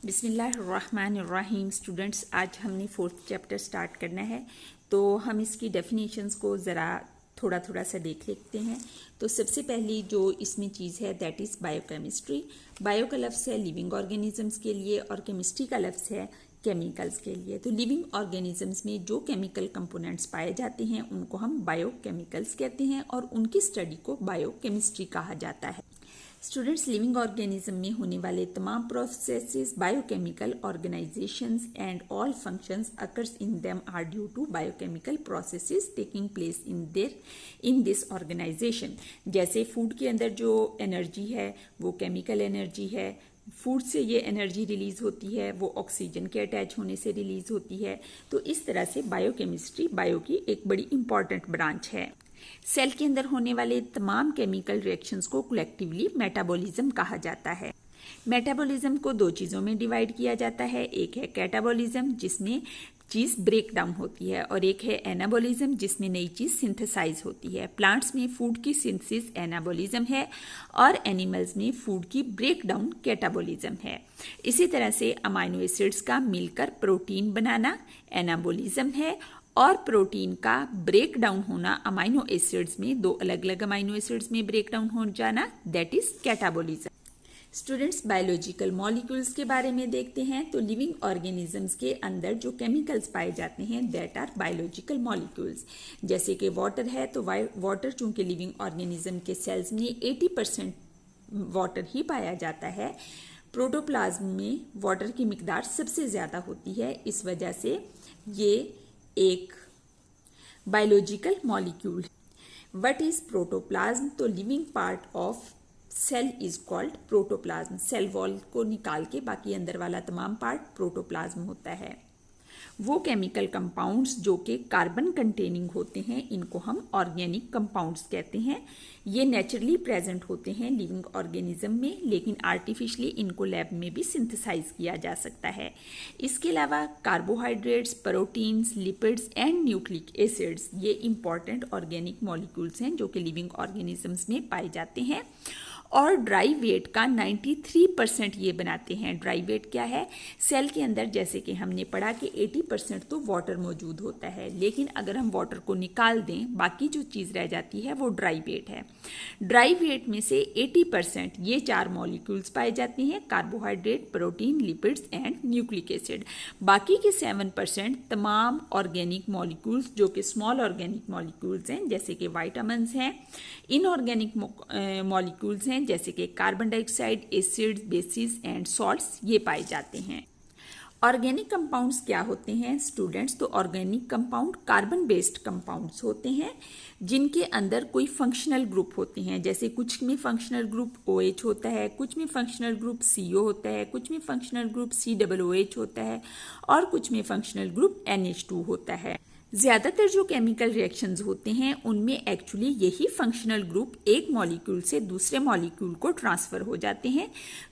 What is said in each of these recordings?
बिस्मिल्लाहिर्रहमानिर्रहीम। स्टूडेंट्स, आज हमने 4th चैप्टर स्टार्ट करना है, तो हम इसकी डेफिनेशंस को ज़रा थोड़ा थोड़ा सा देख लेते हैं। तो सबसे पहली जो इसमें चीज़ है दैट इज़ बायोकेमिस्ट्री। बायो का लफ्ज़ है लिविंग ऑर्गेनिजम्स के लिए और केमिस्ट्री का लफ्ज़ है केमिकल्स के लिए। तो लिविंग ऑर्गेनिजम्स में जो केमिकल कंपोनेंट्स पाए जाते हैं उनको हम बायोकेमिकल्स कहते हैं और उनकी स्टडी को बायोकेमिस्ट्री कहा जाता है। स्टूडेंट्स, लिविंग ऑर्गेनिज्म में होने वाले तमाम processes, biochemical organisations and all functions occurs in them are due to biochemical processes taking place in this organisation. जैसे फूड के अंदर जो एनर्जी है वो केमिकल एनर्जी है, फूड से ये एनर्जी रिलीज होती है, वो ऑक्सीजन के अटैच होने से रिलीज होती है। तो इस तरह से बायोकेमिस्ट्री बायो की एक बड़ी इंपॉर्टेंट ब्रांच है। सेल के अंदर होने वाले तमाम केमिकल रिएक्शंस को कलेक्टिवली मेटाबॉलिज्म कहा जाता है। मेटाबॉलिज्म को दो चीज़ों में डिवाइड किया जाता है, एक है कैटाबॉलिज्म जिसमें चीज़ ब्रेक डाउन होती है और एक है एनाबॉलिज्म जिसमें नई चीज़ सिंथेसाइज होती है। प्लांट्स में फूड की सिंथेसिस एनाबॉलिज्म है और एनिमल्स में फूड की ब्रेक डाउन कैटाबॉलिज्म है। इसी तरह से अमाइनो एसिड्स का मिलकर प्रोटीन बनाना एनाबॉलिज्म है और प्रोटीन का ब्रेक डाउन होना अमाइनो एसिड्स में, दो अलग अलग अमाइनो एसिड्स में ब्रेक डाउन हो जाना, that is catabolism. Students, biological molecules के बारे में देखते हैं। तो लिविंग ऑर्गेनिजम्स के अंदर जो केमिकल्स पाए जाते हैं दैट आर बायोलॉजिकल मॉलिक्यूल्स। जैसे कि वाटर है, तो वाटर चूंकि लिविंग ऑर्गेनिज्म के सेल्स में 80% वाटर ही पाया जाता है, प्रोटोप्लाज्म में वाटर की मिकदार सबसे ज़्यादा होती है, इस वजह से ये एक biological molecule. What is protoplasm? तो living part of cell is called protoplasm. Cell wall को निकाल के बाकी अंदर वाला तमाम पार्ट प्रोटोप्लाज्म होता है। वो केमिकल कंपाउंड्स जो कि कार्बन कंटेनिंग होते हैं इनको हम ऑर्गेनिक कंपाउंड्स कहते हैं। ये नेचुरली प्रेजेंट होते हैं लिविंग ऑर्गेनिज्म में, लेकिन आर्टिफिशियली इनको लैब में भी सिंथेसाइज किया जा सकता है। इसके अलावा carbohydrates, proteins, lipids and nucleic acids ये इंपॉर्टेंट ऑर्गेनिक मॉलिक्यूल्स हैं जो कि लिविंग ऑर्गेनिजम्स में पाए जाते हैं। और ड्राई वेट का 93% ये बनाते हैं। ड्राई वेट क्या है? सेल के अंदर जैसे कि हमने पढ़ा कि 80% तो वाटर मौजूद होता है, लेकिन अगर हम वाटर को निकाल दें बाकी जो चीज़ रह जाती है वो ड्राई वेट है। ड्राई वेट में से 80% ये चार मॉलिक्यूल्स पाए जाते हैं, carbohydrate, protein, lipids and nucleic acid. बाकी के 7% तमाम ऑर्गेनिक मॉलिक्यूल्स जो कि स्मॉल ऑर्गेनिक मॉलिक्यूल्स हैं, जैसे कि वाइटामिन्स हैं, इनऑर्गेनिक मॉलिक्यूल्स हैं जैसे कि carbon dioxide, acids, basis and salts, ये पाए जाते हैं। ऑर्गेनिक कंपाउंड्स क्या होते हैं स्टूडेंट्स? तो organic compound carbon based compounds होते हैं जिनके अंदर कोई फंक्शनल ग्रुप होते हैं। जैसे कुछ में फंक्शनल ग्रुप OH होता है, कुछ में फंक्शनल ग्रुप CO होता है, कुछ में फंक्शनल ग्रुप COOH होता है और कुछ में फंक्शनल ग्रुप NH2 होता है। ज़्यादातर जो केमिकल रिएक्शंस होते हैं उनमें एक्चुअली यही फंक्शनल ग्रुप एक मॉलिक्यूल से दूसरे मॉलिक्यूल को ट्रांसफ़र हो जाते हैं,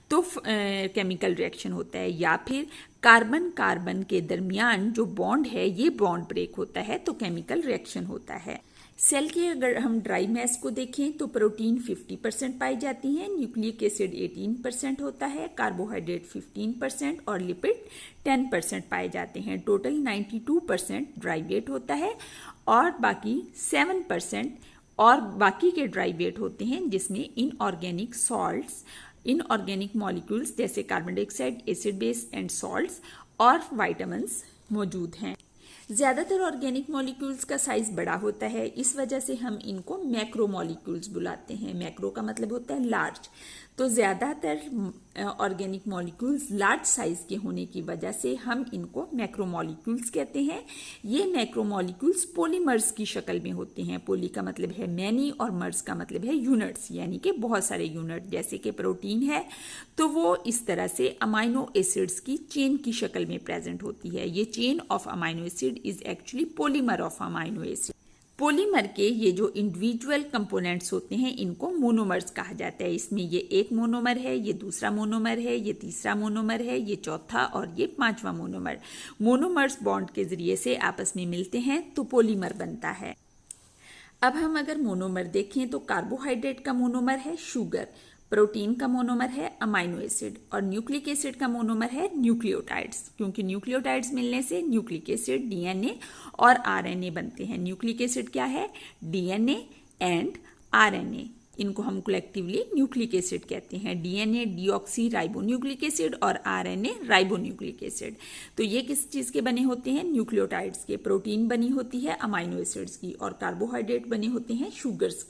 तो केमिकल रिएक्शन होता है। या फिर कार्बन कार्बन के दरमियान जो बॉन्ड है ये बॉन्ड ब्रेक होता है, तो केमिकल रिएक्शन होता है। सेल के अगर हम ड्राई मैस को देखें तो प्रोटीन 50% पाई जाती है, न्यूक्लिक एसिड 18% होता है, कार्बोहाइड्रेट 15% और लिपिड 10% पाए जाते हैं। टोटल 92% ड्राई वेट होता है और बाकी 7% और बाकी के ड्राई वेट होते हैं जिसमें इनऑर्गेनिक सॉल्ट्स, इनऑर्गेनिक मॉलिक्यूल्स जैसे carbon dioxide, acid base and salts और वाइटामिन्स मौजूद हैं। ज़्यादातर ऑर्गेनिक मॉलिक्यूल्स का साइज़ बड़ा होता है, इस वजह से हम इनको मैक्रो मॉलिक्यूल्स बुलाते हैं। मैक्रो का मतलब होता है लार्ज। तो ज़्यादातर ऑर्गेनिक मॉलिक्यूल्स लार्ज साइज़ के होने की वजह से हम इनको मैक्रो मॉलिक्यूल्स कहते हैं। ये मैक्रो मॉलिक्यूल्स पॉलीमर्स की शक्ल में होते हैं। पॉली का मतलब है मैनी और मर्स का मतलब है यूनिट्स, यानी कि बहुत सारे यूनिट। जैसे कि प्रोटीन है तो वो इस तरह से अमाइनो एसिड्स की चेन की शक्ल में प्रेजेंट होती है। ये chain of amino acid is actually polymer of amino acid. Polymer के ये जो इंडिविजुअल कंपोनेंट्स होते हैं इनको मोनोमर्स कहा जाता है। इसमें ये एक मोनोमर है, ये दूसरा मोनोमर है, ये तीसरा मोनोमर है, ये चौथा और ये पांचवा मोनोमर। मोनोमर्स बॉन्ड के जरिए से आपस में मिलते हैं तो पॉलीमर बनता है। अब हम अगर मोनोमर देखें तो कार्बोहाइड्रेट का मोनोमर है शुगर, प्रोटीन का मोनोमर है अमाइनो एसिड और न्यूक्लिक एसिड का मोनोमर है न्यूक्लियोटाइड्स, क्योंकि न्यूक्लियोटाइड्स मिलने से न्यूक्लिक एसिड डीएनए और आरएनए बनते हैं। न्यूक्लिक एसिड क्या है? डीएनए एंड आरएनए, इनको हम कलेक्टिवली न्यूक्लिक एसिड कहते हैं। डीएनए डीऑक्सी राइबोन्यूक्लिक एसिड और आरएनए राइबोन्यूक्लिक एसिड। तो ये किस चीज के बने होते हैं? न्यूक्लियोटाइड्स के। प्रोटीन बनी होती है अमाइनो एसिड्स की और कार्बोहाइड्रेट बने होते हैं शुगर्स के।